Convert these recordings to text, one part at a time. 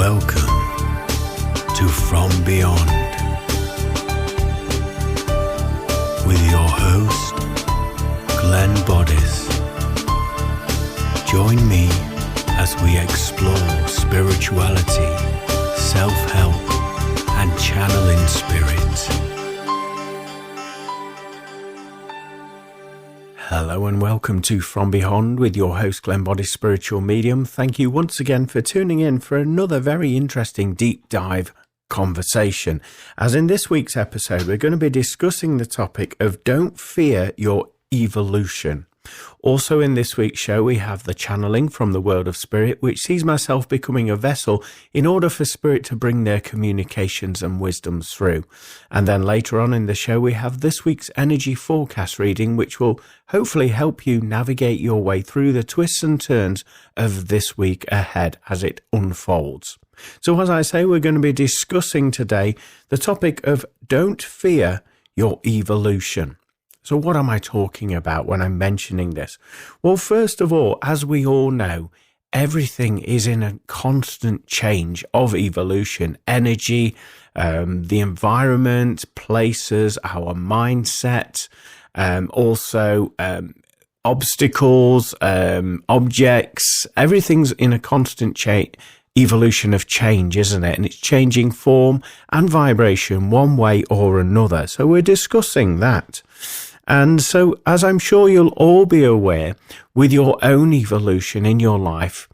Welcome to From Beyond with your host, Glenn Boddice. Join me as we explore spirituality, self-help, and channeling spirit. Hello and welcome to From Beyond with your host Glenn Boddice, spiritual medium. Thank you once again for tuning in for another very interesting deep dive conversation. As in this week's episode, we're going to be discussing the topic of don't fear your evolution. Also in this week's show, we have the channeling from the world of spirit, which sees myself becoming a vessel in order for spirit to bring their communications and wisdoms through. And then later on in the show, we have this week's energy forecast reading, which will hopefully help you navigate your way through the twists and turns of this week ahead as it unfolds. So as I say, we're going to be discussing today the topic of don't fear your evolution. So what am I talking about when I'm mentioning this? Well, first of all, as we all know, everything is in a constant change of evolution. Energy, the environment, places, our mindset, also obstacles, objects. Everything's in a constant evolution of change, isn't it? And it's changing form and vibration one way or another. So we're discussing that. And so, as I'm sure you'll all be aware, with your own evolution in your life,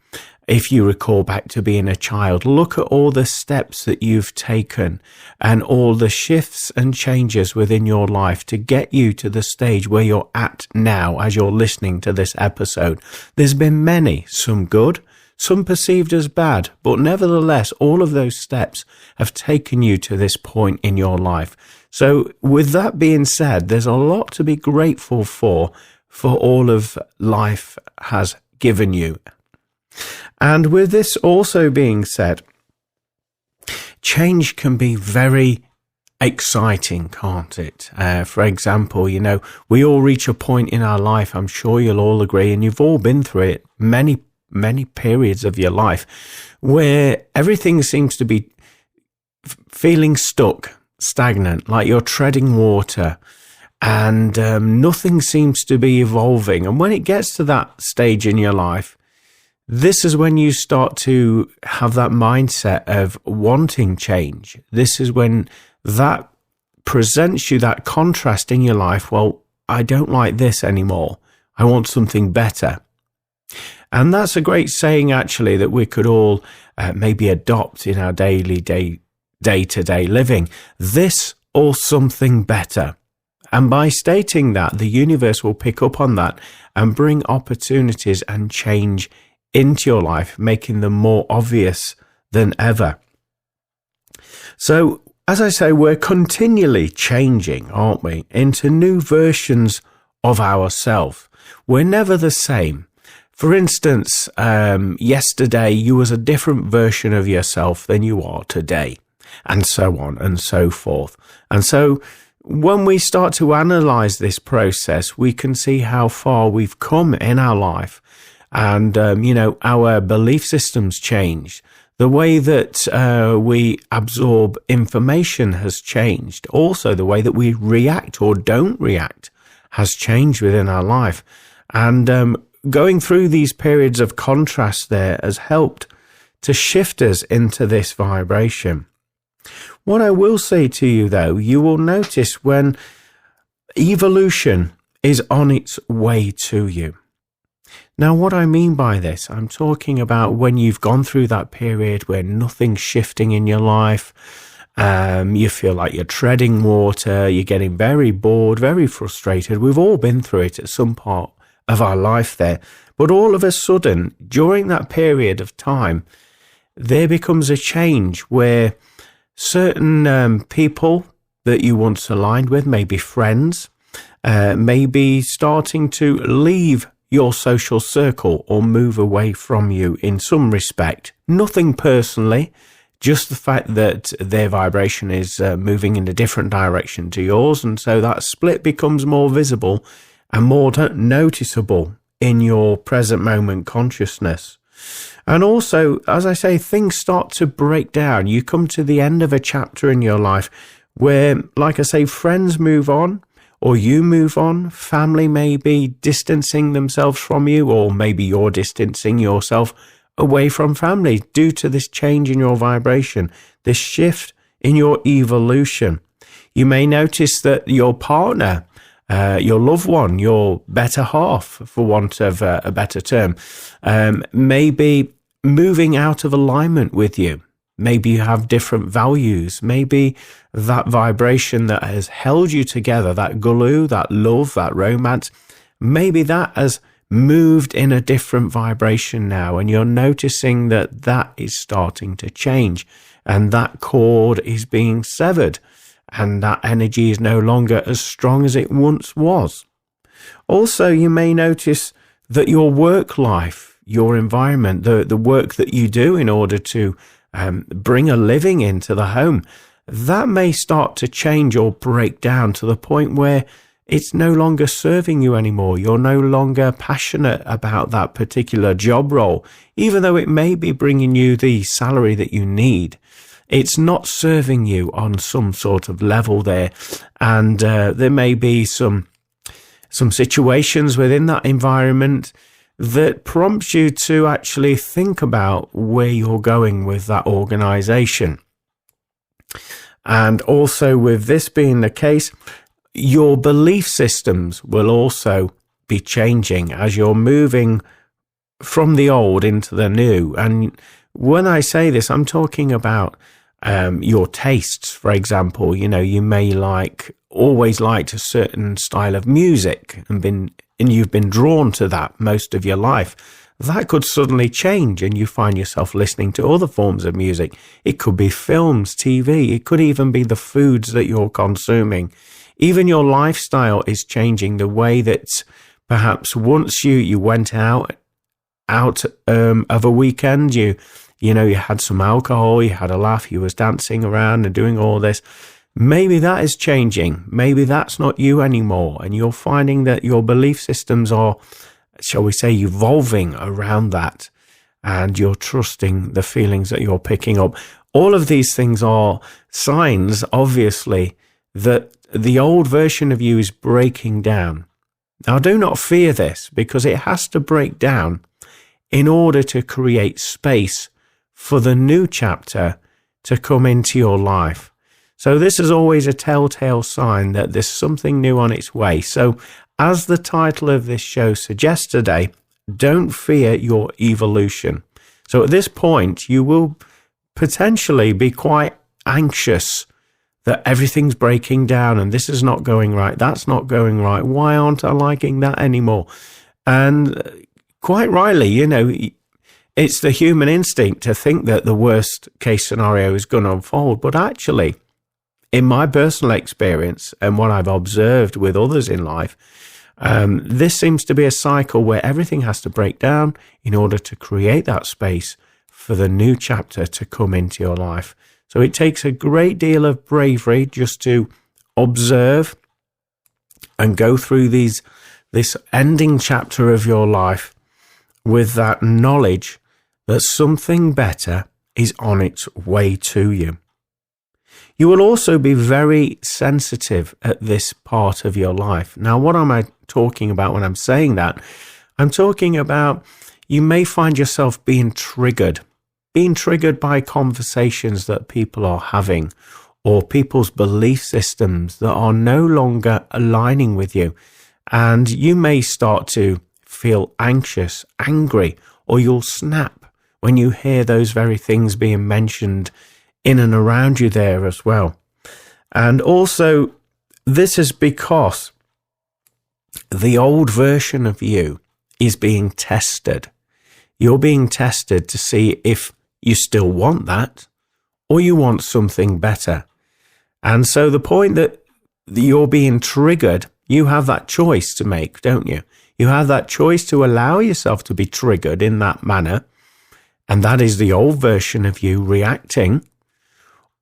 if you recall back to being a child, look at all the steps that you've taken and all the shifts and changes within your life to get you to the stage where you're at now as you're listening to this episode. There's been many, some good, some perceived as bad, but nevertheless, all of those steps have taken you to this point in your life. So with that being said, there's a lot to be grateful for all of life has given you. And with this also being said, change can be very exciting, can't it? For example, we all reach a point in our life, I'm sure you'll all agree, and you've all been through it, many periods of your life, where everything seems to be feeling stuck, stagnant, like you're treading water, and nothing seems to be evolving. And when it gets to that stage in your life, this is when you start to have that mindset of wanting change. This is when that presents you that contrast in your life. Well, I don't like this anymore. I want something better. And that's a great saying, actually, that we could all maybe adopt in our day-to-day living. This or something better. And by stating that, the universe will pick up on that and bring opportunities and change into your life, making them more obvious than ever. So, as I say, we're continually changing, aren't we, into new versions of ourselves. We're never the same. For instance, yesterday you was a different version of yourself than you are today, and so on and so forth. And so when we start to analyze this process, we can see how far we've come in our life. And, our belief systems change. The way that we absorb information has changed. Also, the way that we react or don't react has changed within our life. And going through these periods of contrast there has helped to shift us into this vibration. What I will say to you, though, you will notice when evolution is on its way to you. Now, what I mean by this, I'm talking about when you've gone through that period where nothing's shifting in your life, you feel like you're treading water, you're getting very bored, very frustrated. We've all been through it at some part of our life there. But all of a sudden, during that period of time, there becomes a change where certain people that you once aligned with, maybe friends, may be starting to leave your social circle or move away from you in some respect. Nothing personally, just the fact that their vibration is moving in a different direction to yours, and so that split becomes more visible and more noticeable in your present moment consciousness. And also, as I say, things start to break down. You come to the end of a chapter in your life where, like I say, friends move on, or you move on. Family may be distancing themselves from you, or maybe you're distancing yourself away from family due to this change in your vibration, this shift in your evolution. You may notice that your partner, your loved one, your better half, for want of a better term, may be moving out of alignment with you. Maybe you have different values. Maybe that vibration that has held you together, that glue, that love, that romance, maybe that has moved in a different vibration now, and you're noticing that that is starting to change, and that cord is being severed, and that energy is no longer as strong as it once was. Also, you may notice that your work life, your environment, the work that you do in order to bring a living into the home, that may start to change or break down to the point where it's no longer serving you anymore. You're no longer passionate about that particular job role, even though it may be bringing you the salary that you need. It's not serving you on some sort of level there, and there may be some situations within that environment that prompts you to actually think about where you're going with that organization. And also, with this being the case, your belief systems will also be changing as you're moving from the old into the new. And when I say this, I'm talking about your tastes. For example, you may always liked a certain style of music and you've been drawn to that most of your life. That could suddenly change and you find yourself listening to other forms of music. It could be films, TV. It could even be the foods that you're consuming. Even your lifestyle is changing. The way that perhaps once you went out of a weekend, you had some alcohol, you had a laugh, you was dancing around and doing all this. Maybe that is changing. Maybe that's not you anymore. And you're finding that your belief systems are, shall we say, evolving around that. And you're trusting the feelings that you're picking up. All of these things are signs, obviously, that the old version of you is breaking down. Now, do not fear this, because it has to break down in order to create space for the new chapter to come into your life. So this is always a telltale sign that there's something new on its way. So as the title of this show suggests today, don't fear your evolution. So at this point, you will potentially be quite anxious that everything's breaking down and this is not going right, that's not going right. Why aren't I liking that anymore? And quite rightly, it's the human instinct to think that the worst case scenario is going to unfold. But actually, in my personal experience and what I've observed with others in life, this seems to be a cycle where everything has to break down in order to create that space for the new chapter to come into your life. So it takes a great deal of bravery just to observe and go through this ending chapter of your life with that knowledge that something better is on its way to you. You will also be very sensitive at this part of your life. Now, what am I talking about when I'm saying that? I'm talking about you may find yourself being triggered by conversations that people are having or people's belief systems that are no longer aligning with you. And you may start to feel anxious, angry, or you'll snap when you hear those very things being mentioned in and around you there as well. And also, this is because the old version of you is being tested. You're being tested to see if you still want that or you want something better. And so the point that you're being triggered, you have that choice to make, don't you? You have that choice to allow yourself to be triggered in that manner, and that is the old version of you reacting.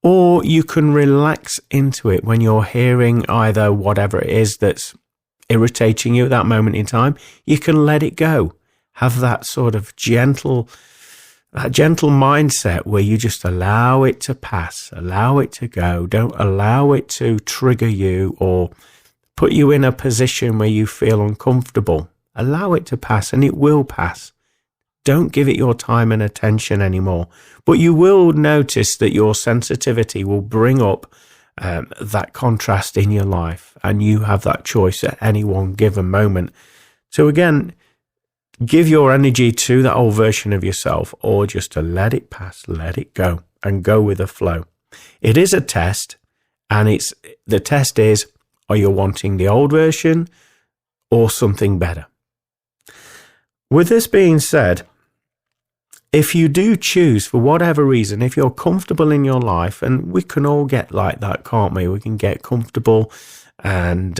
Or you can relax into it when you're hearing either whatever it is that's irritating you at that moment in time. You can let it go. have that sort of gentle mindset where you just allow it to pass, allow it to go. Don't allow it to trigger you or put you in a position where you feel uncomfortable. Allow it to pass, and it will pass. Don't give it your time and attention anymore. But you will notice that your sensitivity will bring up that contrast in your life, and you have that choice at any one given moment. So again, give your energy to that old version of yourself, or just to let it pass, let it go, and go with the flow. It is a test, and the test is, are you wanting the old version or something better? With this being said, if you do choose, for whatever reason, if you're comfortable in your life, and we can all get like that, can't we? We can get comfortable and,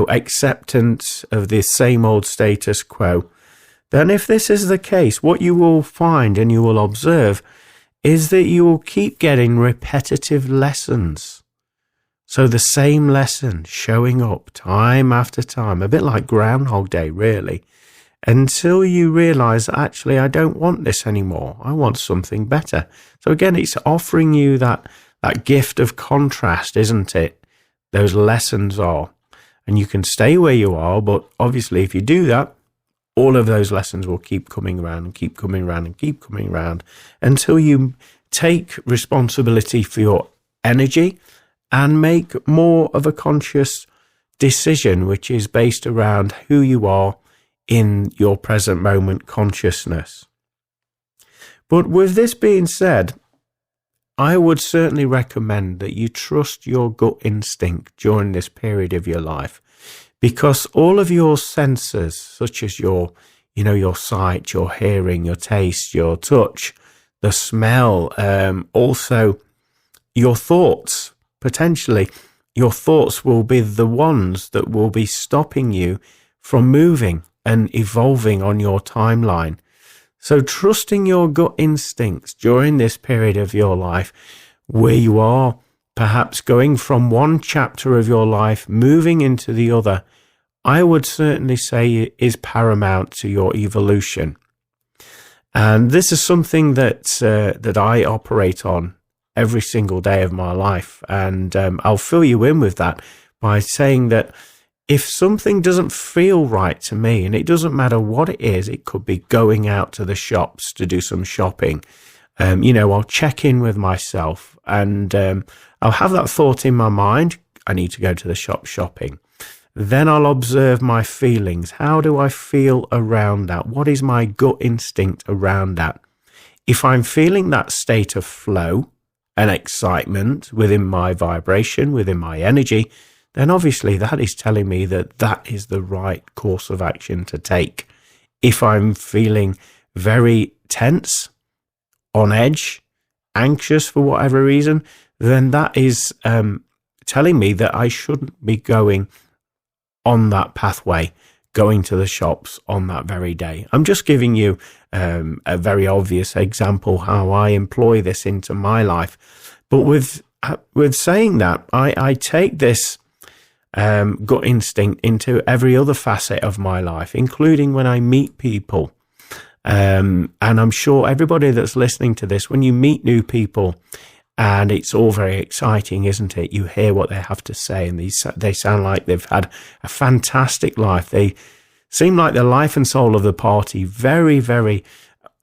acceptance of the same old status quo. Then if this is the case, what you will find and you will observe is that you will keep getting repetitive lessons. So the same lesson showing up time after time, a bit like Groundhog Day, really, until you realize that actually I don't want this anymore. I want something better. So again, it's offering you that gift of contrast, isn't it? Those lessons are. And you can stay where you are, but obviously if you do that, all of those lessons will keep coming around and keep coming around and keep coming around until you take responsibility for your energy and make more of a conscious decision, which is based around who you are in your present moment consciousness. But with this being said, I would certainly recommend that you trust your gut instinct during this period of your life, because all of your senses, such as your sight, your hearing, your taste, your touch, the smell, also your thoughts, potentially your thoughts will be the ones that will be stopping you from moving and evolving on your timeline. So trusting your gut instincts during this period of your life, where you are perhaps going from one chapter of your life, moving into the other, I would certainly say is paramount to your evolution. And this is something that I operate on every single day of my life. And I'll fill you in with that by saying that if something doesn't feel right to me, and it doesn't matter what it is, it could be going out to the shops to do some shopping. I'll check in with myself, and I'll have that thought in my mind, I need to go to the shop shopping. Then I'll observe my feelings. How do I feel around that? What is my gut instinct around that? If I'm feeling that state of flow and excitement within my vibration, within my energy, then obviously that is telling me that that is the right course of action to take. If I'm feeling very tense, on edge, anxious for whatever reason, then that is telling me that I shouldn't be going on that pathway, going to the shops on that very day. I'm just giving you a very obvious example how I employ this into my life. But with saying that, I take this gut instinct into every other facet of my life, including when I meet people. And I'm sure everybody that's listening to this, when you meet new people, and it's all very exciting, isn't it? You hear what they have to say, and they sound like they've had a fantastic life. They seem like the life and soul of the party, very, very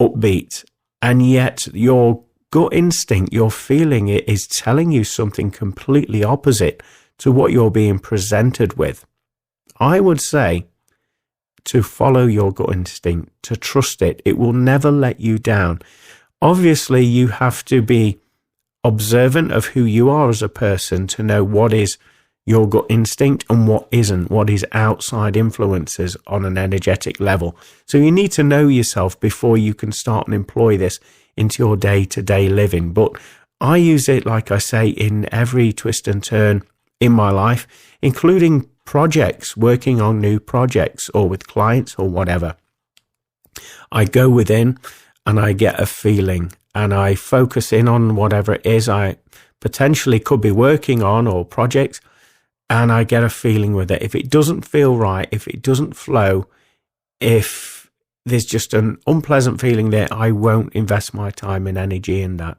upbeat. And yet your gut instinct, your feeling, it is telling you something completely opposite to what you're being presented with. I would say to follow your gut instinct, to trust it. It will never let you down. Obviously, you have to be observant of who you are as a person to know what is your gut instinct and what isn't, what is outside influences on an energetic level. So you need to know yourself before you can start and employ this into your day-to-day living. But I use it, like I say, in every twist and turn in my life, including projects, working on new projects or with clients or whatever. I go within and I get a feeling and I focus in on whatever it is I potentially could be working on or projects, and I get a feeling with it. If it doesn't feel right, if it doesn't flow, if there's just an unpleasant feeling there. I won't invest my time and energy in that.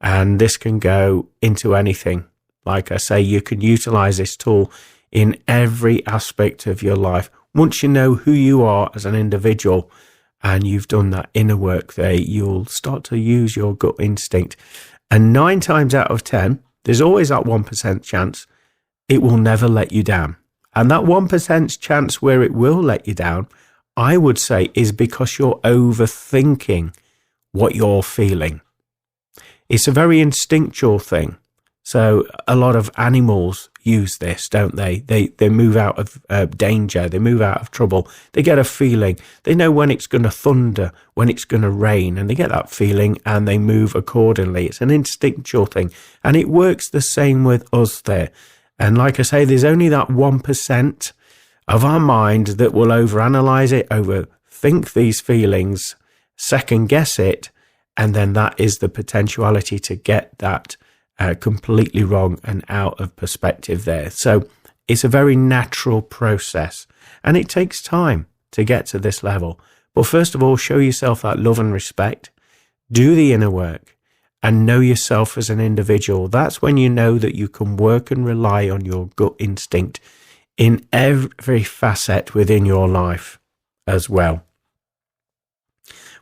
And this can go into anything. Like I say, you can utilize this tool in every aspect of your life. Once you know who you are as an individual and you've done that inner work there, you'll start to use your gut instinct. And 9 times out of 10, there's always that 1% chance it will never let you down. And that 1% chance where it will let you down, I would say, is because you're overthinking what you're feeling. It's a very instinctual thing. So a lot of animals use this, don't they? They move out of danger. They move out of trouble. They get a feeling. They know when it's going to thunder, when it's going to rain, and they get that feeling and they move accordingly. It's an instinctual thing. And it works the same with us there. And like I say, there's only that 1% of our mind that will overanalyze it, overthink these feelings, second guess it, and then that is the potentiality to get that completely wrong and out of perspective there. So it's a very natural process, and it takes time to get to this level. But first of all, show yourself that love and respect, do the inner work, and know yourself as an individual. That's when you know that you can work and rely on your gut instinct in every facet within your life as well.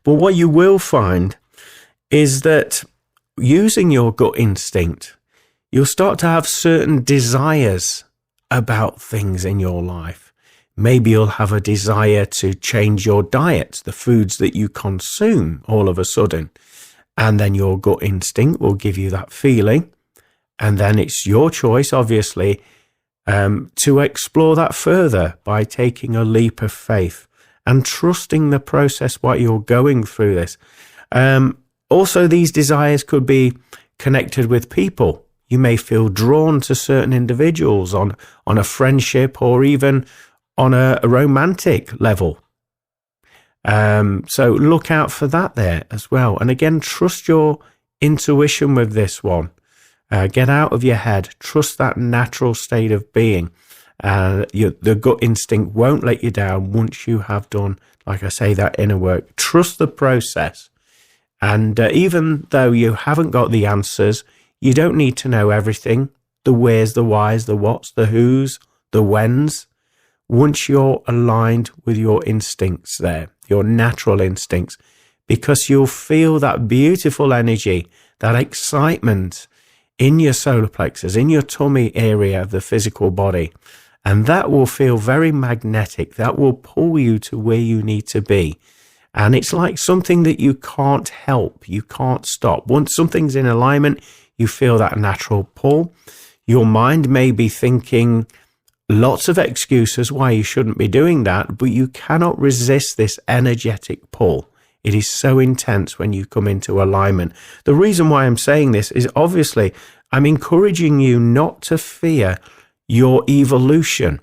But what you will find is that using your gut instinct, you'll start to have certain desires about things in your life. Maybe you'll have a desire to change your diet, the foods that you consume all of a sudden. And then your gut instinct will give you that feeling. And then it's your choice, obviously, to explore that further by taking a leap of faith and trusting the process while you're going through this. Also, these desires could be connected with people. You may feel drawn to certain individuals on a friendship or even on a romantic level. So look out for that there as well. And again, trust your intuition with this one. Get out of your head. Trust that natural state of being. The gut instinct won't let you down once you have done, like I say, that inner work. Trust the process. And even though you haven't got the answers, you don't need to know everything. The wheres, the whys, the whats, the whos, the whens. Once you're aligned with your instincts there, your natural instincts, because you'll feel that beautiful energy, that excitement in your solar plexus, in your tummy area of the physical body. And that will feel very magnetic. That will pull you to where you need to be. And it's like something that you can't help. You can't stop. Once something's in alignment, you feel that natural pull. Your mind may be thinking lots of excuses why you shouldn't be doing that, but you cannot resist this energetic pull. It is so intense when you come into alignment. The reason why I'm saying this is obviously I'm encouraging you not to fear your evolution,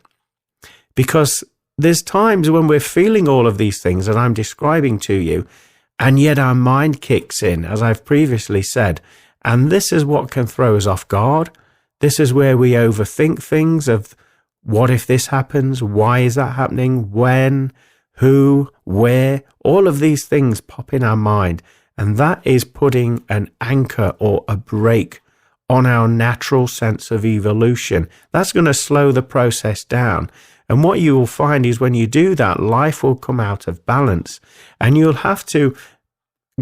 because there's times when we're feeling all of these things that I'm describing to you, and yet our mind kicks in, as I've previously said, and this is what can throw us off guard. This is where we overthink things of what if this happens? Why is that happening? When? Who? Where? All of these things pop in our mind, and that is putting an anchor or a brake on our natural sense of evolution. That's going to slow the process down. And what you will find is when you do that, life will come out of balance, and you'll have to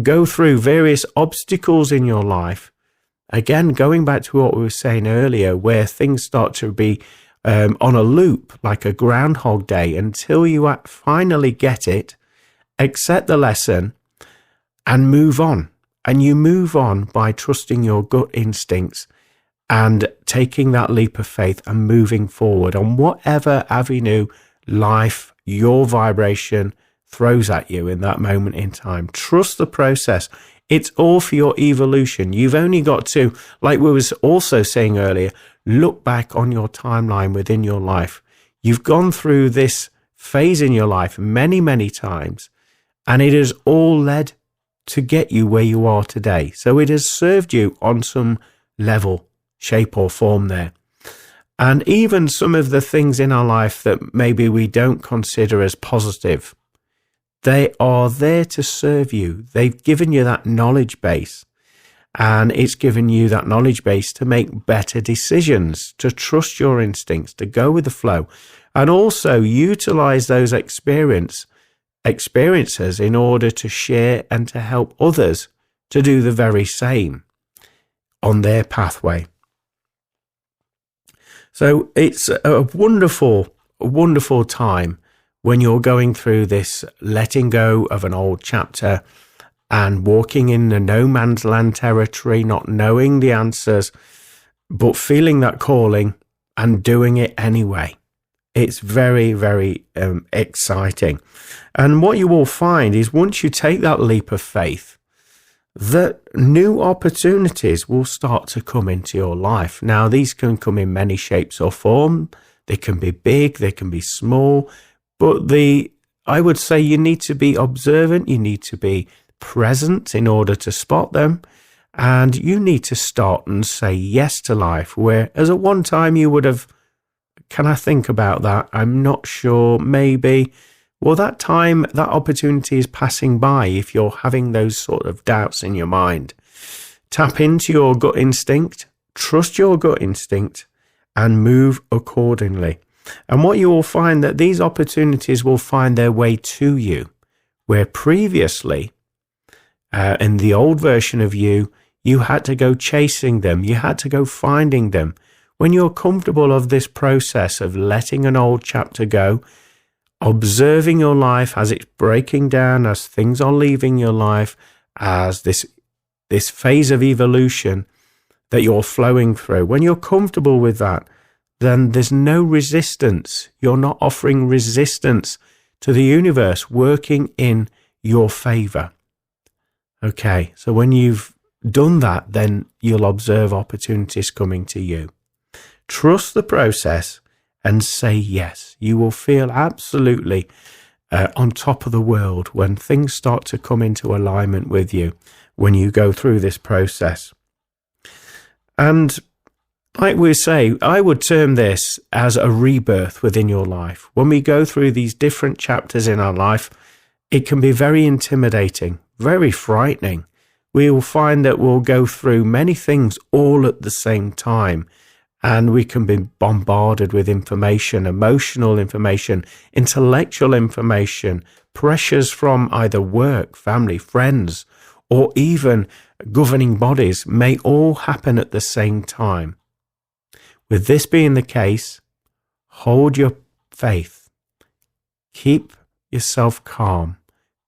go through various obstacles in your life. Again, going back to what we were saying earlier, where things start to be on a loop, like a Groundhog Day, until you finally get it, accept the lesson, and move on. And you move on by trusting your gut instincts and taking that leap of faith and moving forward on whatever avenue life, your vibration throws at you in that moment in time. Trust the process. It's all for your evolution. You've only got to, like we was also saying earlier, look back on your timeline within your life. You've gone through this phase in your life many, many times, and it has all led to get you where you are today. So it has served you on some level, shape or form there. And even some of the things in our life that maybe we don't consider as positive, They are there to serve you. They've given you that knowledge base, and it's given you that knowledge base to make better decisions, to trust your instincts, to go with the flow, and also utilize those experiences in order to share and to help others to do the very same on their pathway. So it's a wonderful time when you're going through this letting go of an old chapter and walking in the no man's land territory, not knowing the answers, but feeling that calling and doing it anyway. It's very, very exciting. And what you will find is once you take that leap of faith, that new opportunities will start to come into your life. Now, these can come in many shapes or form. They can be big, they can be small, but I would say you need to be observant, you need to be present in order to spot them, and you need to start and say yes to life, whereas at one time you would have, can I think about that? I'm not sure, maybe. Well, that time, that opportunity is passing by if you're having those sort of doubts in your mind. Tap into your gut instinct, trust your gut instinct, and move accordingly. And what you will find that these opportunities will find their way to you, where previously, in the old version of you, you had to go chasing them, you had to go finding them. When you're comfortable of this process of letting an old chapter go, observing your life as it's breaking down, as things are leaving your life, as this phase of evolution that you're flowing through, when you're comfortable with that, then there's no resistance. You're not offering resistance to the universe working in your favor. Okay, so when you've done that, then you'll observe opportunities coming to you. Trust the process and say yes. You will feel absolutely on top of the world when things start to come into alignment with you when you go through this process. And like we say, I would term this as a rebirth within your life. When we go through these different chapters in our life, it can be very intimidating, very frightening. We will find that we'll go through many things all at the same time, and we can be bombarded with information, emotional information, intellectual information, pressures from either work, family, friends, or even governing bodies may all happen at the same time. With this being the case, hold your faith, keep yourself calm,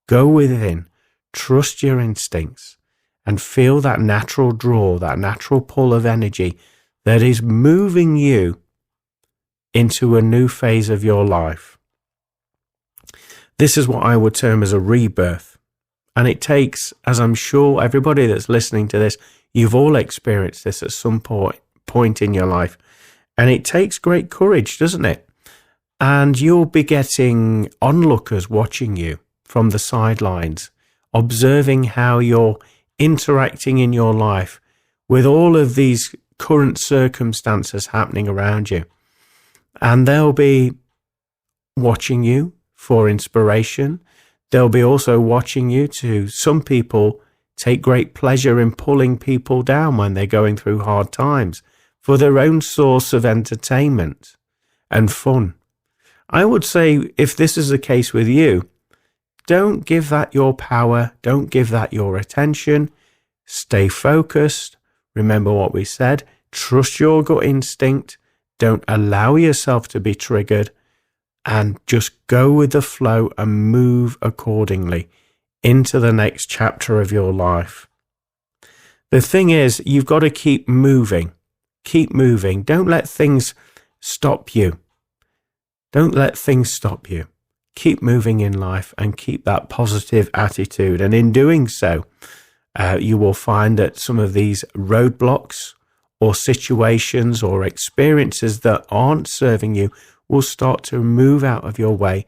go within, trust your instincts, and feel that natural draw, that natural pull of energy that is moving you into a new phase of your life. This is what I would term as a rebirth. And it takes, as I'm sure everybody that's listening to this, you've all experienced this at some point in your life. And it takes great courage, doesn't it? And you'll be getting onlookers watching you from the sidelines, observing how you're interacting in your life with all of these current circumstances happening around you. And they'll be watching you for inspiration. They'll be also watching you to, some people take great pleasure in pulling people down when they're going through hard times for their own source of entertainment and fun. I would say if this is the case with you, don't give that your power, don't give that your attention. Stay focused. Remember what we said. Trust your gut instinct. Don't allow yourself to be triggered, and just go with the flow and move accordingly into the next chapter of your life. The thing is, you've got to keep moving. Keep moving. Don't let things stop you. Don't let things stop you. Keep moving in life and keep that positive attitude. And in doing so, you will find that some of these roadblocks or situations or experiences that aren't serving you will start to move out of your way,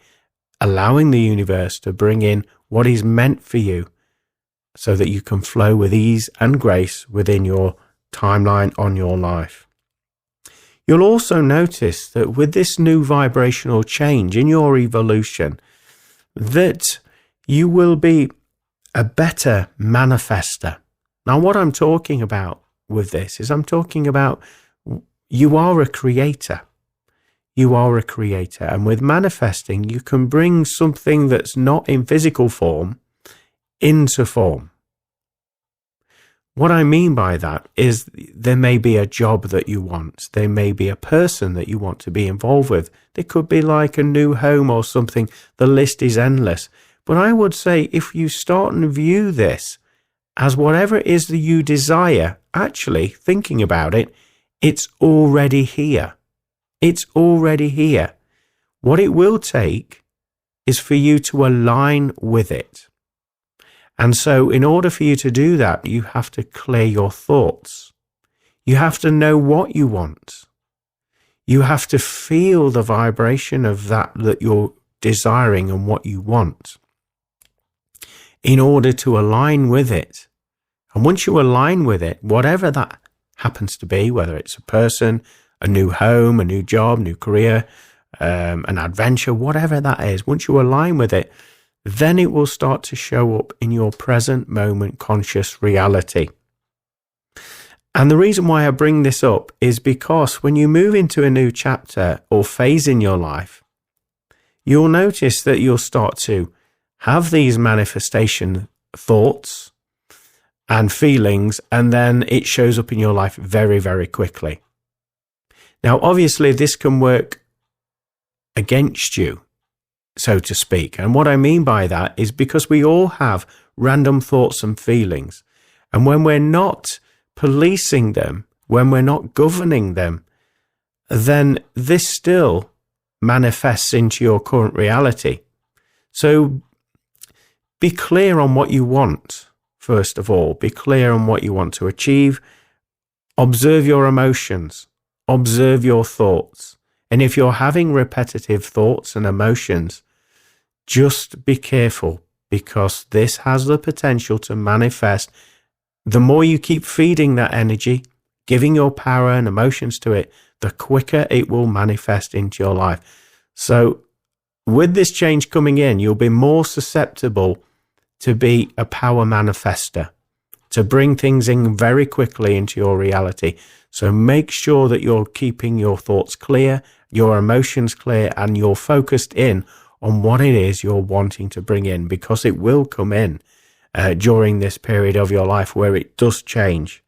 allowing the universe to bring in what is meant for you so that you can flow with ease and grace within your timeline on your life. You'll also notice that with this new vibrational change in your evolution, that you will be a better manifester. Now, what I'm talking about with this is I'm talking about you are a creator. You are a creator. And with manifesting, you can bring something that's not in physical form into form. What I mean by that is there may be a job that you want. There may be a person that you want to be involved with. There could be like a new home or something. The list is endless. But I would say if you start and view this as whatever it is that you desire, actually thinking about it, it's already here. It's already here. What it will take is for you to align with it. And so in order for you to do that, you have to clear your thoughts. You have to know what you want. You have to feel the vibration of that you're desiring and what you want in order to align with it. And once you align with it, whatever that happens to be, whether it's a person, a new home, a new job, new career, an adventure, whatever that is, once you align with it, then it will start to show up in your present moment conscious reality. And the reason why I bring this up is because when you move into a new chapter or phase in your life, you'll notice that you'll start to have these manifestation thoughts and feelings, and then it shows up in your life very, very quickly. Now, obviously, this can work against you, so to speak. And what I mean by that is because we all have random thoughts and feelings. And when we're not policing them, when we're not governing them, then this still manifests into your current reality. So be clear on what you want, first of all. Be clear on what you want to achieve. Observe your emotions. Observe your thoughts. And if you're having repetitive thoughts and emotions, just be careful, because this has the potential to manifest. The more you keep feeding that energy, giving your power and emotions to it, the quicker it will manifest into your life. So with this change coming in, you'll be more susceptible to be a power manifester, to bring things in very quickly into your reality. So make sure that you're keeping your thoughts clear, your emotions clear, and you're focused in on what it is you're wanting to bring in, because it will come in during this period of your life where it does change.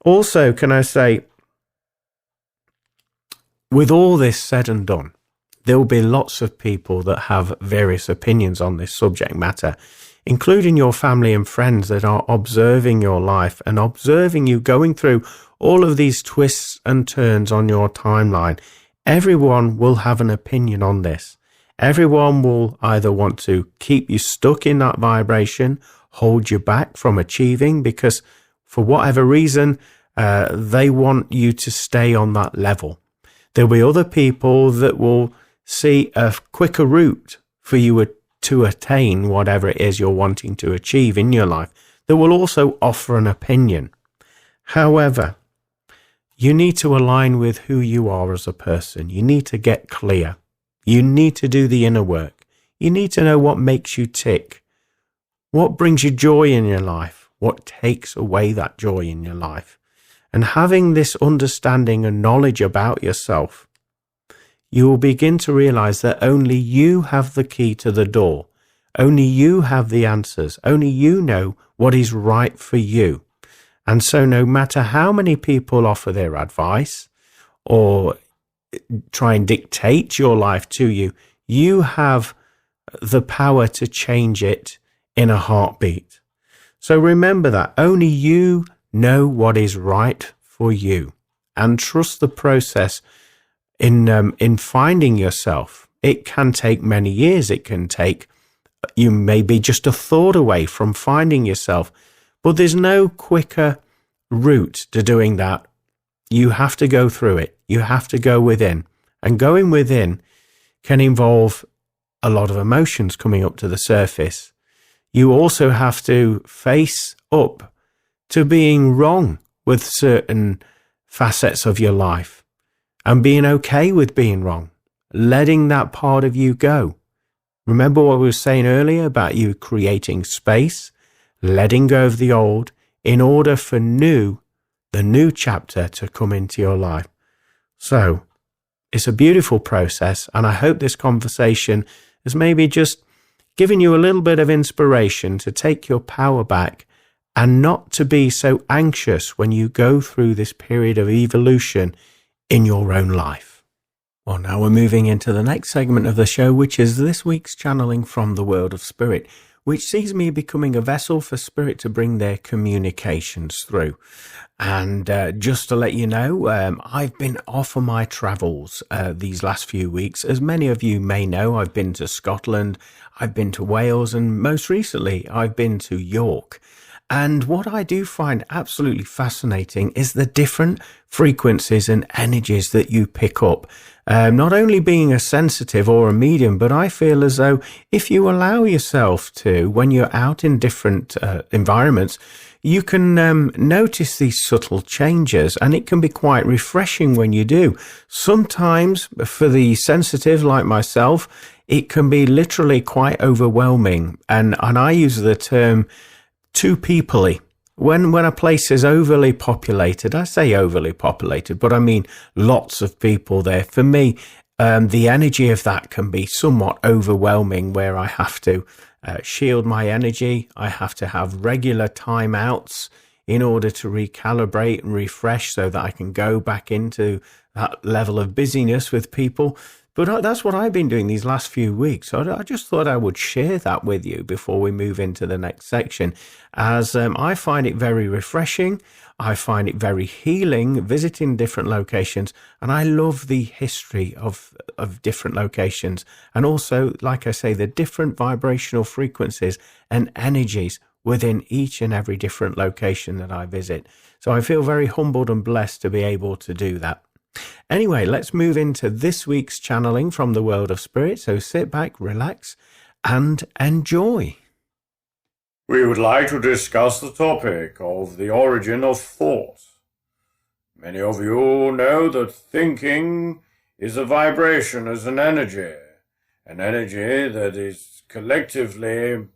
Also, can I say, with all this said and done, there will be lots of people that have various opinions on this subject matter, including your family and friends that are observing your life and observing you going through all of these twists and turns on your timeline. Everyone will have an opinion on this. Everyone will either want to keep you stuck in that vibration, hold you back from achieving, because for whatever reason, they want you to stay on that level. There'll be other people that will see a quicker route for you to attain whatever it is you're wanting to achieve in your life, that will also offer an opinion. However, you need to align with who you are as a person. You need to get clear. You need to do the inner work. You need to know what makes you tick, what brings you joy in your life, what takes away that joy in your life. And having this understanding and knowledge about yourself, you will begin to realize that only you have the key to the door. Only you have the answers. Only you know what is right for you. And so no matter how many people offer their advice or try and dictate your life to you, you have the power to change it in a heartbeat. So remember that only you know what is right for you, and trust the process in finding yourself. It can take many years. It can take, you may be just a thought away from finding yourself, but there's no quicker route to doing that. You have to go through it. You have to go within, and going within can involve a lot of emotions coming up to the surface. You also have to face up to being wrong with certain facets of your life and being okay with being wrong, letting that part of you go, Remember what we were saying earlier about you creating space, letting go of the old in order for the new chapter to come into your life. So it's a beautiful process, and I hope this conversation has maybe just given you a little bit of inspiration to take your power back and not to be so anxious when you go through this period of evolution in your own life. Well, now we're moving into the next segment of the show, which is this week's channeling from the world of spirit, which sees me becoming a vessel for spirit to bring their communications through. And just to let you know, I've been off on my travels these last few weeks. As many of you may know, I've been to Scotland, I've been to Wales, and most recently I've been to York. And what I do find absolutely fascinating is the different frequencies and energies that you pick up. Not only being a sensitive or a medium, but I feel as though if you allow yourself to, when you're out in different environments, you can notice these subtle changes, and it can be quite refreshing when you do. Sometimes for the sensitive like myself, it can be literally quite overwhelming. And I use the term too peoply. When a place is overly populated, I say overly populated, but I mean lots of people there. For me, the energy of that can be somewhat overwhelming, where I have to shield my energy. I have to have regular timeouts in order to recalibrate and refresh so that I can go back into that level of busyness with people. But that's what I've been doing these last few weeks. So I just thought I would share that with you before we move into the next section, as I find it very refreshing. I find it very healing visiting different locations, and I love the history of different locations, and also, like I say, the different vibrational frequencies and energies within each and every different location that I visit. So I feel very humbled and blessed to be able to do that. Anyway, let's move into this week's channeling from the world of spirit. So sit back, relax, and enjoy. We would like to discuss the topic of the origin of thought. Many of you know that thinking is a vibration, is an energy that is collectively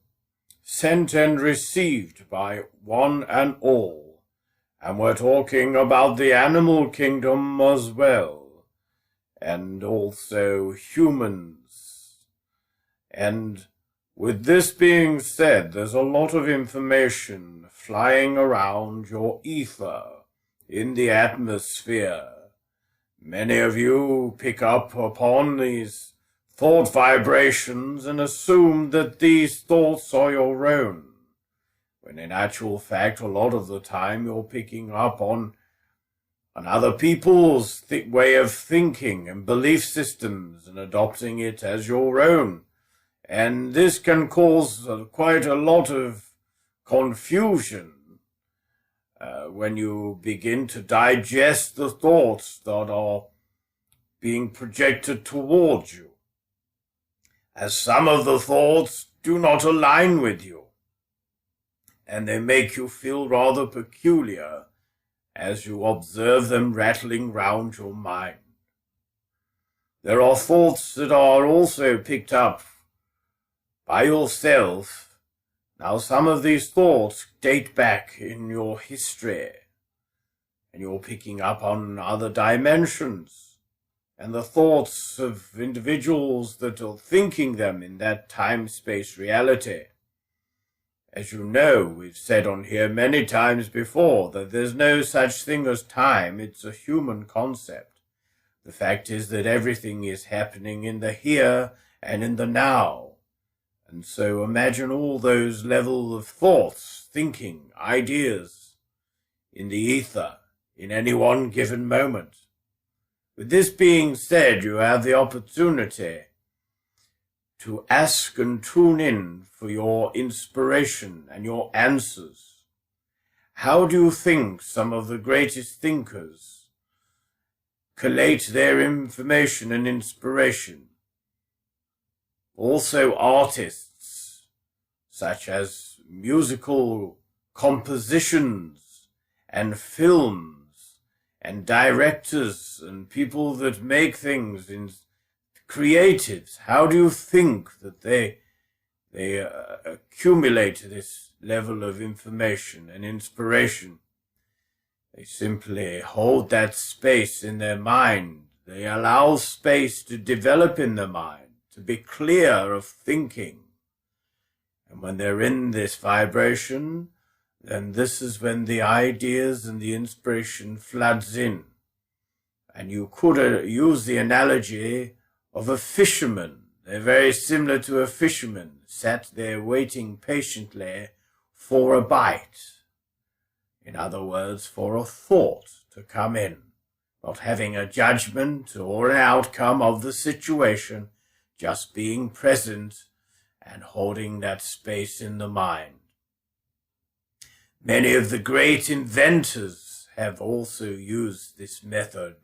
sent and received by one and all. And we're talking about the animal kingdom as well, and also humans. And with this being said, there's a lot of information flying around your ether in the atmosphere. Many of you pick up upon these thought vibrations and assume that these thoughts are your own, when in actual fact, a lot of the time you're picking up on other people's way of thinking and belief systems and adopting it as your own. And this can cause quite a lot of confusion when you begin to digest the thoughts that are being projected towards you, as some of the thoughts do not align with you, and they make you feel rather peculiar as you observe them rattling round your mind. There are thoughts that are also picked up by yourself. Now, some of these thoughts date back in your history, and you're picking up on other dimensions, and the thoughts of individuals that are thinking them in that time-space reality. As you know, we've said on here many times before that there's no such thing as time. It's a human concept. The fact is that everything is happening in the here and in the now. And so imagine all those levels of thoughts, thinking, ideas in the ether in any one given moment. With this being said, you have the opportunity to ask and tune in for your inspiration and your answers. How do you think some of the greatest thinkers collate their information and inspiration? Also artists, such as musical compositions and films, and directors and people that make things in creatives, how do you think that they accumulate this level of information and inspiration? They simply hold that space in their mind. They allow space to develop in the mind, to be clear of thinking. And when they're in this vibration, then this is when the ideas and the inspiration floods in. And you could use the analogy of a fisherman. They're very similar to a fisherman, sat there waiting patiently for a bite. In other words, for a thought to come in, not having a judgment or an outcome of the situation, just being present and holding that space in the mind. Many of the great inventors have also used this method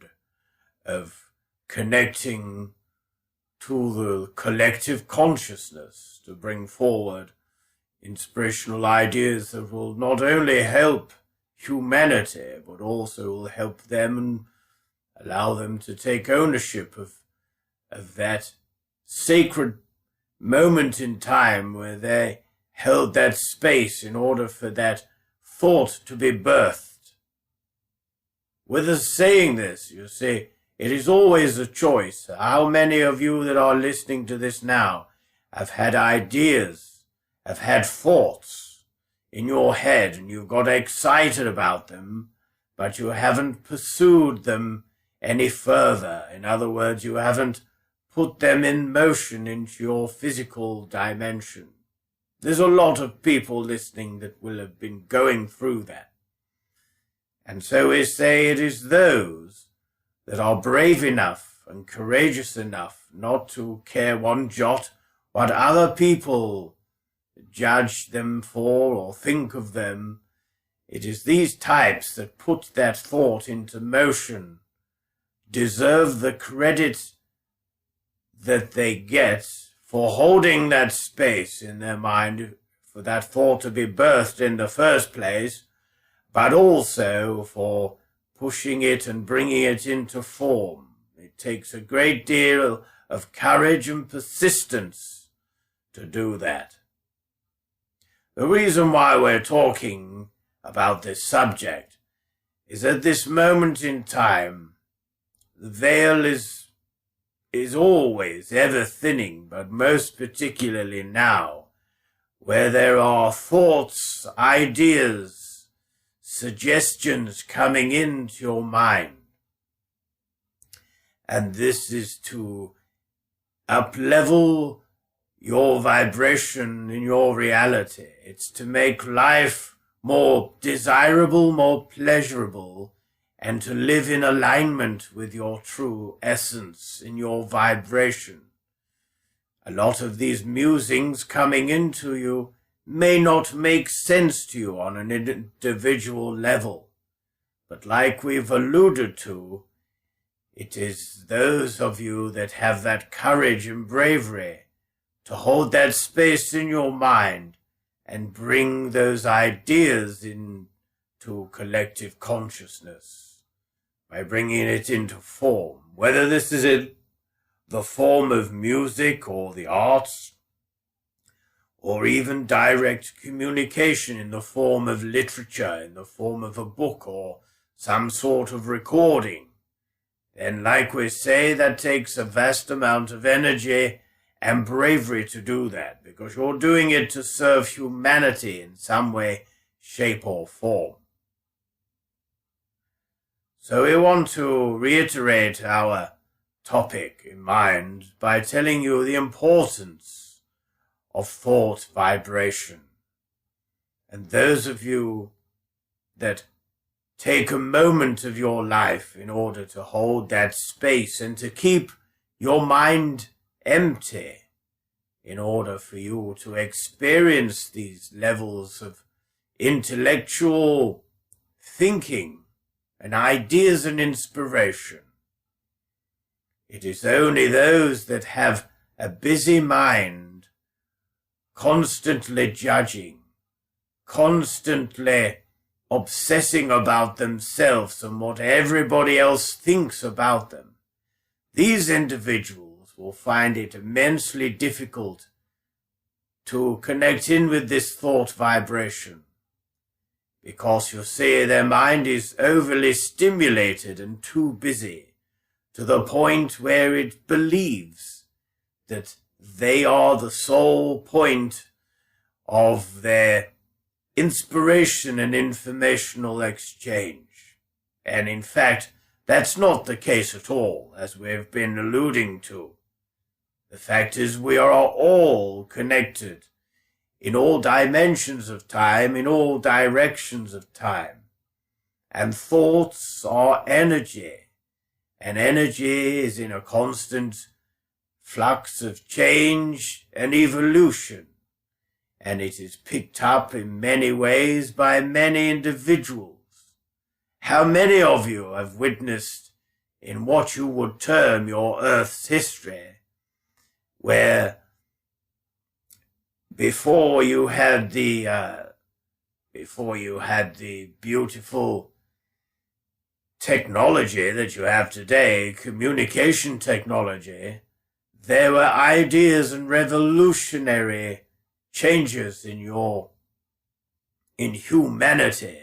of connecting to the collective consciousness to bring forward inspirational ideas that will not only help humanity, but also will help them and allow them to take ownership of that sacred moment in time where they held that space in order for that thought to be birthed. With us saying this, you see, it is always a choice. How many of you that are listening to this now have had ideas, have had thoughts in your head, and you've got excited about them, but you haven't pursued them any further? In other words, you haven't put them in motion into your physical dimension. There's a lot of people listening that will have been going through that. And so we say it is those that are brave enough and courageous enough not to care one jot what other people judge them for or think of them. It is these types that put that thought into motion, deserve the credit that they get for holding that space in their mind for that thought to be birthed in the first place, but also for pushing it and bringing it into form. It takes a great deal of courage and persistence to do that. The reason why we're talking about this subject is at this moment in time, the veil is always ever thinning, but most particularly now, where there are thoughts, ideas, suggestions coming into your mind. And this is to up-level your vibration in your reality. It's to make life more desirable, more pleasurable, and to live in alignment with your true essence, in your vibration. A lot of these musings coming into you may not make sense to you on an individual level, but like we've alluded to, it is those of you that have that courage and bravery to hold that space in your mind and bring those ideas into collective consciousness by bringing it into form, whether this is in the form of music or the arts, or even direct communication in the form of literature, in the form of a book or some sort of recording. Then, like we say, that takes a vast amount of energy and bravery to do that, because you're doing it to serve humanity in some way, shape or form. So we want to reiterate our topic in mind by telling you the importance of thought vibration. And those of you that take a moment of your life in order to hold that space and to keep your mind empty in order for you to experience these levels of intellectual thinking and ideas and inspiration. It is only those that have a busy mind, constantly judging, constantly obsessing about themselves and what everybody else thinks about them. These individuals will find it immensely difficult to connect in with this thought vibration, because you see their mind is overly stimulated and too busy, to the point where it believes that they are the sole point of their inspiration and informational exchange. And in fact, that's not the case at all, as we've been alluding to. The fact is, we are all connected in all dimensions of time, in all directions of time. And thoughts are energy, and energy is in a constant flux of change and evolution, and it is picked up in many ways by many individuals. How many of you have witnessed in what you would term your Earth's history, where before you had the beautiful technology that you have today, communication technology, there were ideas and revolutionary changes in humanity,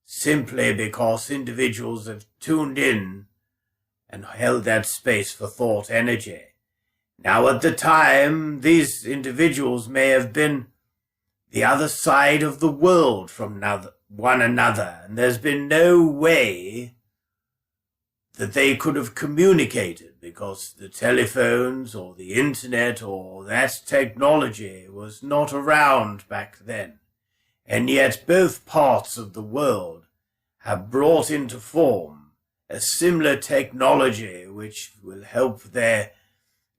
simply because individuals have tuned in and held that space for thought energy. Now, at the time, these individuals may have been the other side of the world from one another, and there's been no way that they could have communicated, because the telephones or the internet or that technology was not around back then. And yet both parts of the world have brought into form a similar technology which will help their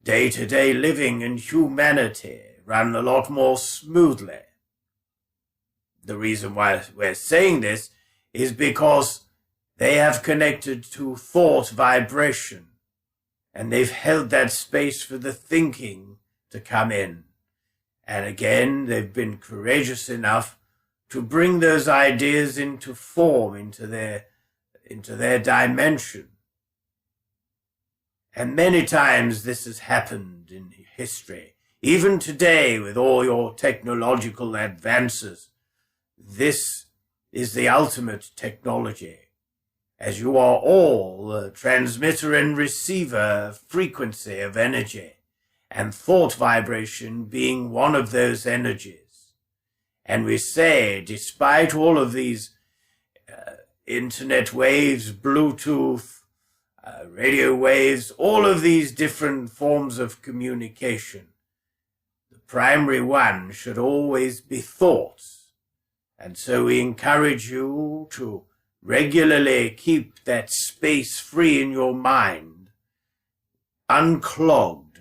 day-to-day living and humanity run a lot more smoothly. The reason why we're saying this is because they have connected to thought vibration, and they've held that space for the thinking to come in. And again, they've been courageous enough to bring those ideas into form, into their dimension. And many times this has happened in history. Even today, with all your technological advances, this is the ultimate technology, as you are all a transmitter and receiver frequency of energy, and thought vibration being one of those energies. And we say, despite all of these internet waves, Bluetooth, radio waves, all of these different forms of communication, the primary one should always be thoughts. And so we encourage you to regularly keep that space free in your mind, unclogged,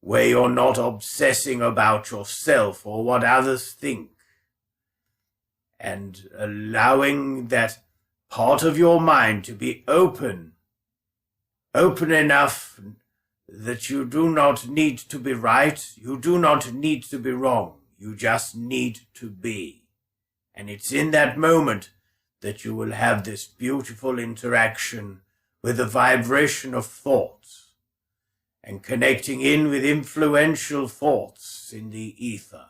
where you're not obsessing about yourself or what others think, and allowing that part of your mind to be open enough that you do not need to be right, you do not need to be wrong, you just need to be. And it's in that moment that you will have this beautiful interaction with the vibration of thoughts, and connecting in with influential thoughts in the ether.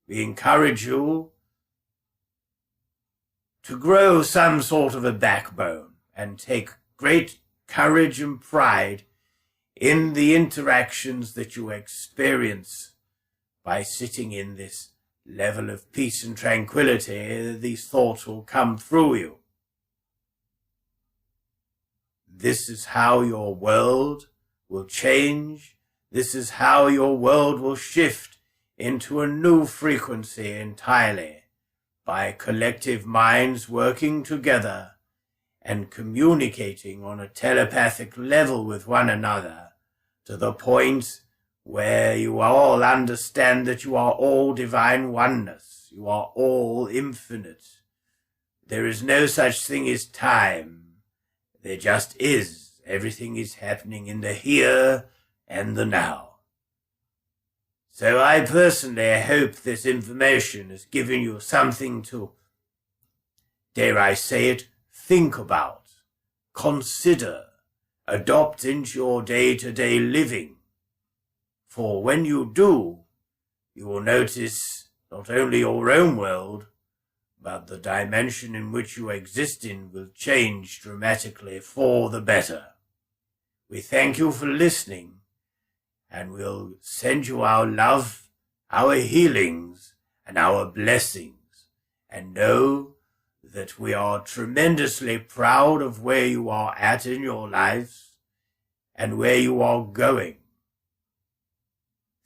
We encourage you to grow some sort of a backbone and take great courage and pride in the interactions that you experience by sitting in this level of peace and tranquility. These thoughts will come through you. This is how your world will change. This is how your world will shift into a new frequency entirely, by collective minds working together and communicating on a telepathic level with one another, to the point where you all understand that you are all divine oneness. You are all infinite. There is no such thing as time. There just is. Everything is happening in the here and the now. So I personally hope this information has given you something to, dare I say it, think about, consider, adopt into your day-to-day living. For when you do, you will notice not only your own world, but the dimension in which you exist in will change dramatically for the better. We thank you for listening, and we'll send you our love, our healings, and our blessings, and know that we are tremendously proud of where you are at in your lives and where you are going.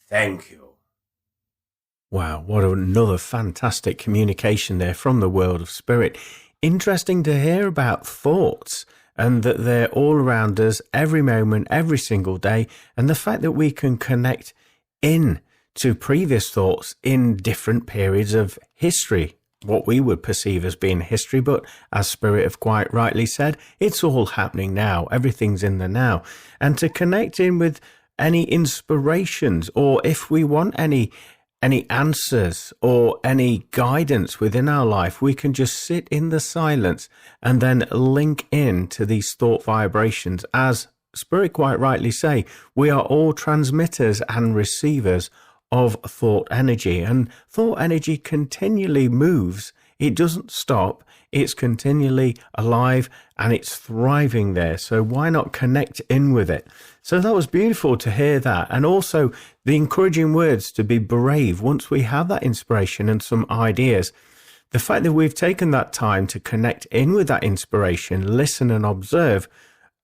Thank you. Wow, what another fantastic communication there from the world of spirit. Interesting to hear about thoughts and that they're all around us every moment, every single day, and the fact that we can connect in to previous thoughts in different periods of history, what we would perceive as being history, but as Spirit have quite rightly said, it's all happening now. Everything's in the now. And to connect in with any inspirations, or if we want any answers or any guidance within our life, we can just sit in the silence and then link in to these thought vibrations. As Spirit quite rightly say, we are all transmitters and receivers of thought energy, and thought energy continually moves. It doesn't stop. It's continually alive and it's thriving there. So why not connect in with it? So that was beautiful to hear that. And also the encouraging words to be brave once we have that inspiration and some ideas. The fact that we've taken that time to connect in with that inspiration, listen and observe,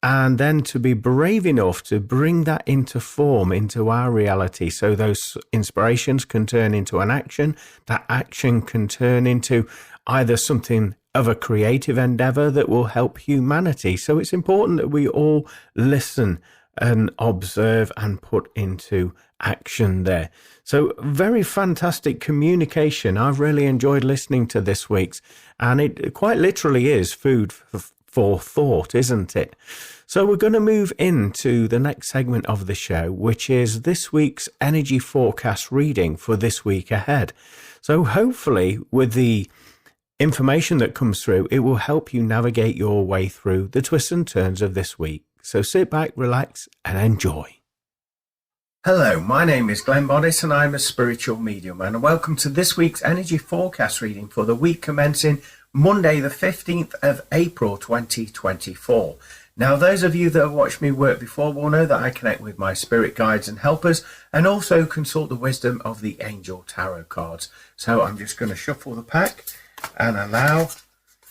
and then to be brave enough to bring that into form, into our reality. So those inspirations can turn into an action. That action can turn into either something of a creative endeavor that will help humanity. So it's important that we all listen and observe and put into action there. So very fantastic communication. I've really enjoyed listening to this week's, and it quite literally is food for thought, isn't it? So we're going to move into the next segment of the show, which is this week's energy forecast reading for this week ahead. So hopefully with the information that comes through, it will help you navigate your way through the twists and turns of this week. So sit back, relax, and enjoy. Hello, my name is Glenn Boddice and I'm a spiritual medium, and welcome to this week's energy forecast reading for the week commencing Monday the 15th of April 2024. Now, those of you that have watched me work before will know that I connect with my spirit guides and helpers and also consult the wisdom of the angel tarot cards. So I'm just going to shuffle the pack and allow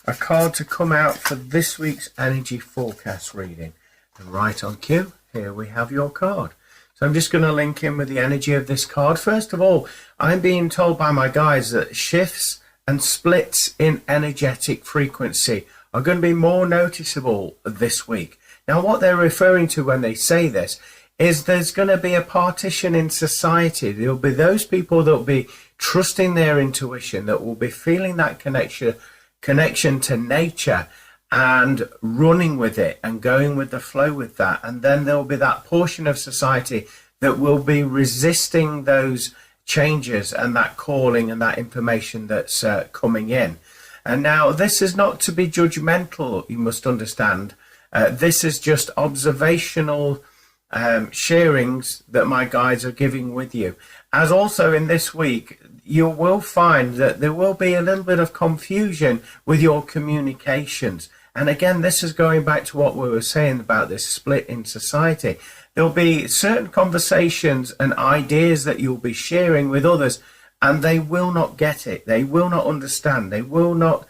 a card to come out for this week's energy forecast reading. And right on cue, here we have your card. So I'm just going to link in with the energy of this card. First of all, I'm being told by my guides that shifts and splits in energetic frequency are going to be more noticeable this week. Now, what they're referring to when they say this is there's going to be a partition in society. There'll be those people that will be trusting their intuition, that will be feeling that connection to nature and running with it and going with the flow with that. And then there'll be that portion of society that will be resisting those changes and that calling and that information that's coming in. And now this is not to be judgmental, you must understand. This is just observational sharings that my guides are giving with you. As also in this week, you will find that there will be a little bit of confusion with your communications. And again, this is going back to what we were saying about this split in society. There'll be certain conversations and ideas that you'll be sharing with others, and they will not get it. They will not understand. They will not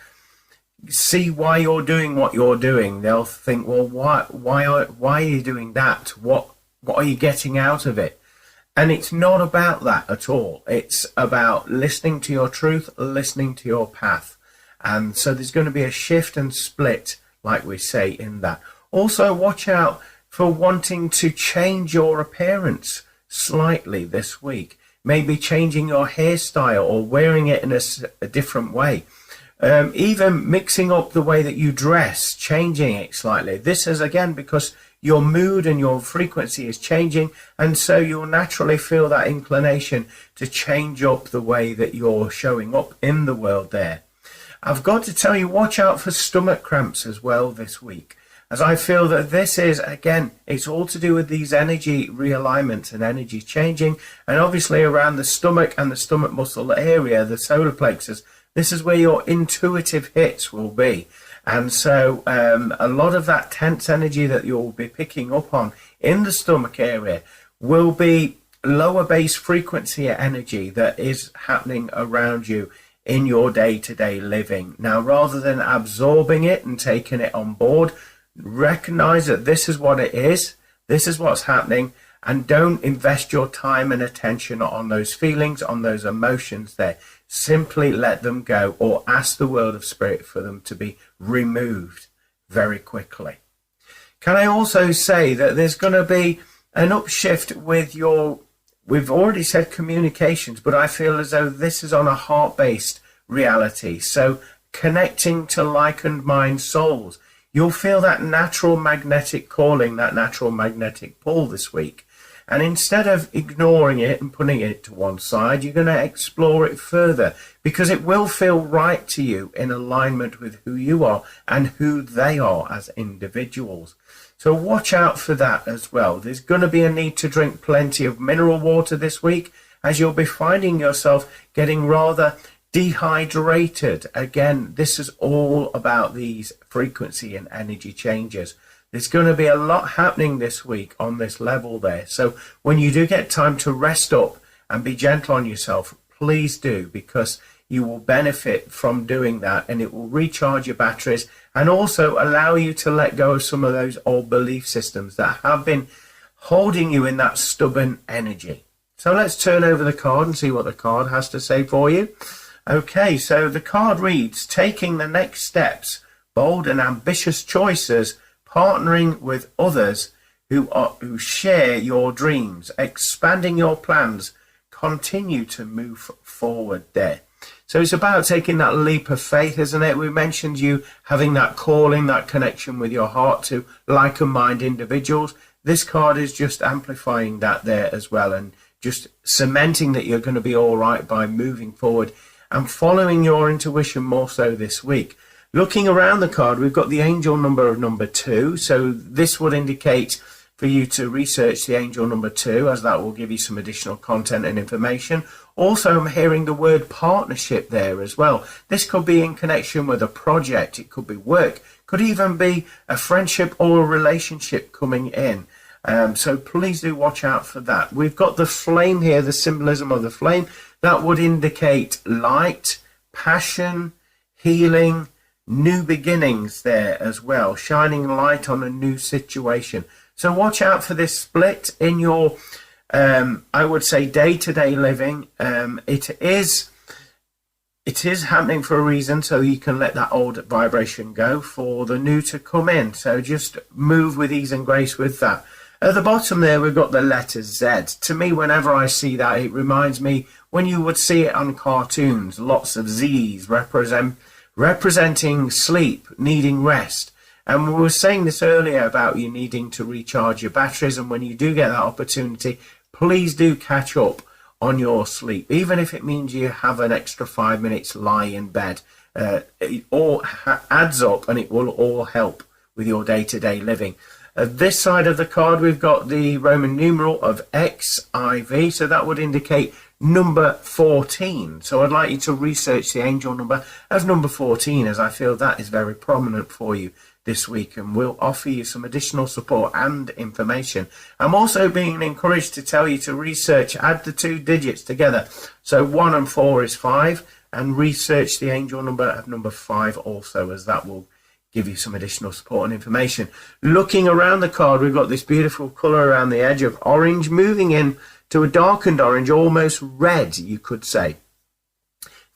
see why you're doing what you're doing. They'll think, well, why are you doing that? What are you getting out of it? And it's not about that at all. It's about listening to your truth, listening to your path. And so there's going to be a shift and split, like we say in that. Also, watch out for wanting to change your appearance slightly this week. Maybe changing your hairstyle or wearing it in a different way. Even mixing up the way that you dress, changing it slightly. This is, again, because your mood and your frequency is changing, and so you'll naturally feel that inclination to change up the way that you're showing up in the world there. I've got to tell you, watch out for stomach cramps as well this week. as I feel that this is, again, it's all to do with these energy realignments and energy changing, and obviously around the stomach and the stomach muscle area, the solar plexus, this is where your intuitive hits will be. And so a lot of that tense energy that you'll be picking up on in the stomach area will be lower base frequency energy that is happening around you in your day-to-day living. Now, rather than absorbing it and taking it on board, recognize that this is what it is, this is what's happening, and don't invest your time and attention on those feelings, on those emotions there. Simply let them go, or ask the world of spirit for them to be removed very quickly. Can I also say that there's going to be an upshift with your, we've already said communications, but I feel as though this is on a heart-based reality. So connecting to like-minded souls, you'll feel that natural magnetic calling, that natural magnetic pull this week. And instead of ignoring it and putting it to one side, you're going to explore it further, because it will feel right to you in alignment with who you are and who they are as individuals. So watch out for that as well. There's going to be a need to drink plenty of mineral water this week, as you'll be finding yourself getting rather dehydrated. Again, this is all about these frequency and energy changes. There's going to be a lot happening this week on this level there. So when you do get time to rest up and be gentle on yourself, please do, because you will benefit from doing that, and it will recharge your batteries and also allow you to let go of some of those old belief systems that have been holding you in that stubborn energy. So let's turn over the card and see what the card has to say for you. Okay, so the card reads, taking the next steps, bold and ambitious choices, partnering with others who share your dreams, expanding your plans, continue to move forward there. So it's about taking that leap of faith, isn't it? We mentioned you having that calling, that connection with your heart to like-minded individuals. This card is just amplifying that there as well, and just cementing that you're going to be all right by moving forward and following your intuition more so this week. Looking around the card, we've got the angel number of number 2. So this would indicate for you to research the angel number 2, as that will give you some additional content and information. Also, I'm hearing the word partnership there as well. This could be in connection with a project. It could be work. Could even be a friendship or a relationship coming in. So please do watch out for that. We've got the flame here, the symbolism of the flame. That would indicate light, passion, healing, new beginnings there as well, shining light on a new situation. So watch out for this split in your, I would say, day-to-day living. It is happening for a reason, so you can let that old vibration go for the new to come in. So just move with ease and grace with that. At the bottom there, we've got the letter Z. To me, whenever I see that, it reminds me when you would see it on cartoons, lots of Z's representing sleep, needing rest. And we were saying this earlier about you needing to recharge your batteries, and when you do get that opportunity, please do catch up on your sleep, even if it means you have an extra 5 minutes lie in bed. It all adds up, and it will all help with your day-to-day living. This side of the card, we've got the Roman numeral of XIV, so that would indicate number 14. So I'd like you to research the angel number of number 14, as I feel that is very prominent for you this week, and will offer you some additional support and information. I'm also being encouraged to tell you to research, add the 2 digits together. So 1 and 4 is 5, and research the angel number of number 5 also, as that will give you some additional support and information. Looking around the card, we've got this beautiful color around the edge of orange, moving in to a darkened orange, almost red, you could say.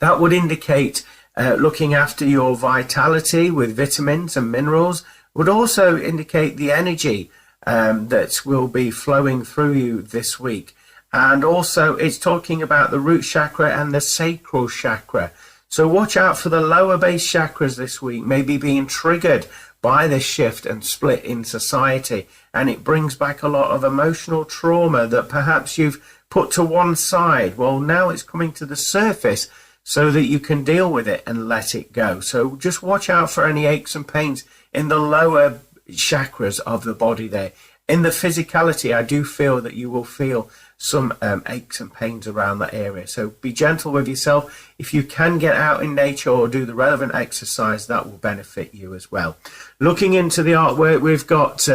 That would indicate looking after your vitality with vitamins and minerals. Would also indicate the energy that will be flowing through you this week. And also it's talking about the root chakra and the sacral chakra. So watch out for the lower base chakras this week, maybe being triggered by this shift and split in society. And it brings back a lot of emotional trauma that perhaps you've put to one side. Well, now it's coming to the surface so that you can deal with it and let it go. So just watch out for any aches and pains in the lower chakras of the body there. In the physicality, I do feel that you will feel some aches and pains around that area. So be gentle with yourself. If you can get out in nature or do the relevant exercise, that will benefit you as well. Looking into the artwork, we've got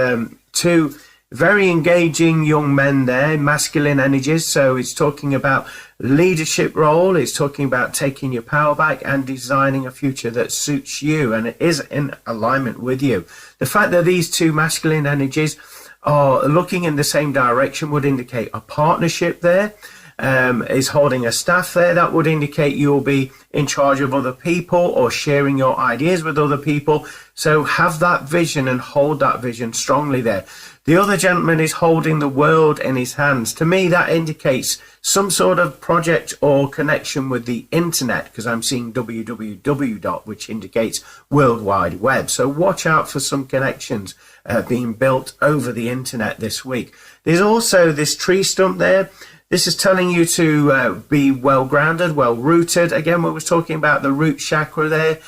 two very engaging young men there, masculine energies. So it's talking about leadership role. It's talking about taking your power back and designing a future that suits you and it is in alignment with you. The fact that these two masculine energies are looking in the same direction would indicate a partnership there. Is holding a staff there. That would indicate you'll be in charge of other people or sharing your ideas with other people. So have that vision and hold that vision strongly there. The other gentleman is holding the world in his hands. To me, that indicates some sort of project or connection with the internet, because I'm seeing www, which indicates World Wide Web. So watch out for some connections being built over the internet this week. There's also this tree stump there. This is telling you to be well grounded, well rooted. Again, we were talking about the root chakra there.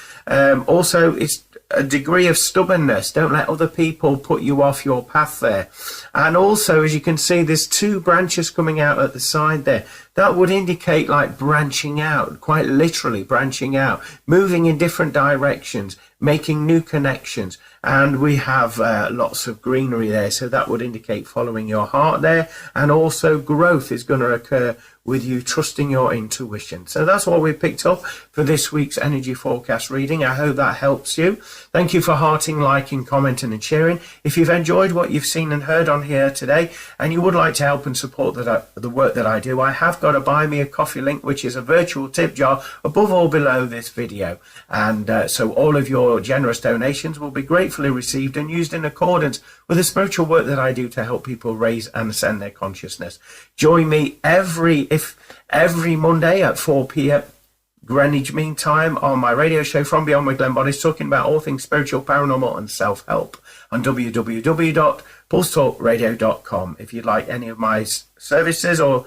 Also, it's a degree of stubbornness. Don't let other people put you off your path there. And also, as you can see, there's two branches coming out at the side there. That would indicate like branching out, quite literally branching out, moving in different directions, making new connections. And we have lots of greenery there. So that would indicate following your heart there. And also growth is going to occur with you trusting your intuition. So that's what we picked up for this week's energy forecast reading. I hope that helps you. Thank you for hearting, liking, commenting and sharing. If you've enjoyed what you've seen and heard on here today and you would like to help and support the work that I do, I have got a buy me a coffee link, which is a virtual tip jar above or below this video. And so all of your generous donations will be gratefully received and used in accordance with the spiritual work that I do to help people raise and ascend their consciousness. Join me every Monday at 4 p.m. Greenwich Mean Time on my radio show From Beyond with Glenn Boddice, talking about all things spiritual, paranormal and self-help on www.pulsetalkradio.com. If you'd like any of my services or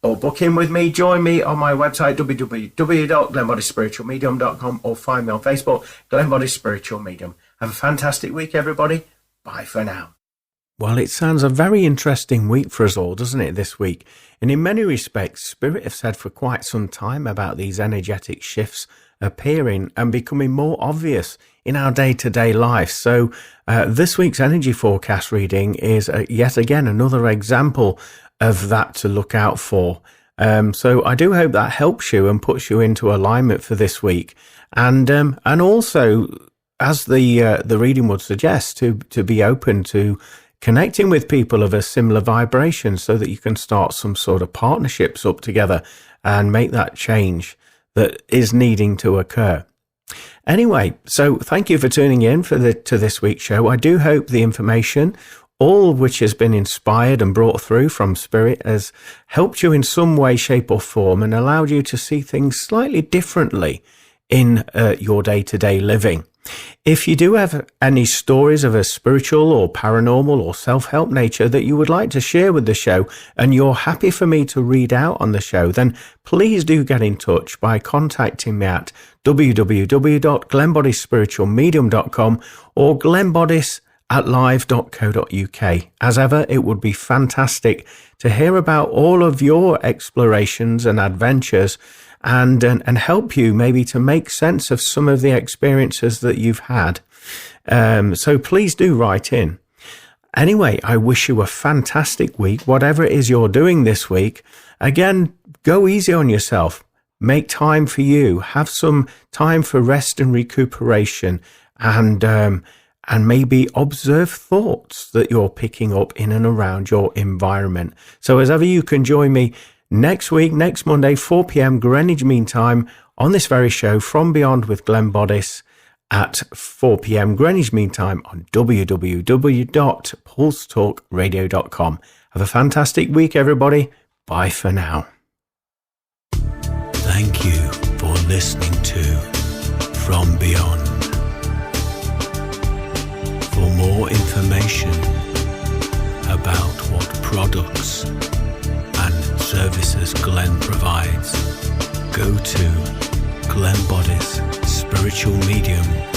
book in with me, join me on my website www.glennboddicespiritualmedium.com or find me on Facebook, Glenn Boddice Spiritual Medium. Have a fantastic week, everybody. Bye for now. Well, it sounds a very interesting week for us all, doesn't it, this week? And in many respects, Spirit have said for quite some time about these energetic shifts appearing and becoming more obvious in our day-to-day life. So this week's energy forecast reading is yet again another example of that to look out for. So I do hope that helps you and puts you into alignment for this week. And also, as the reading would suggest, to be open to connecting with people of a similar vibration so that you can start some sort of partnerships up together and make that change that is needing to occur. Anyway, so thank you for tuning in to this week's show. I do hope the information, all of which has been inspired and brought through from Spirit, has helped you in some way, shape or form and allowed you to see things slightly differently in your day-to-day living. If you do have any stories of a spiritual or paranormal or self-help nature that you would like to share with the show and you're happy for me to read out on the show, then please do get in touch by contacting me at www.glennboddicespiritualmedium.com or glennboddice@live.co.uk. As ever, it would be fantastic to hear about all of your explorations and adventures and help you maybe to make sense of some of the experiences that you've had. So please do write in. Anyway, I wish you a fantastic week, whatever it is you're doing this week. Again, go easy on yourself. Make time for you. Have some time for rest and recuperation and maybe observe thoughts that you're picking up in and around your environment. So as ever, you can join me next week, next Monday, 4 p.m. Greenwich Mean Time on this very show, From Beyond with Glenn Boddice at 4 p.m. Greenwich Mean Time on www.pulsetalkradio.com. Have a fantastic week, everybody. Bye for now. Thank you for listening to From Beyond. For more information about what products and services Glenn provides, go to glennboddice spiritualmedium.com.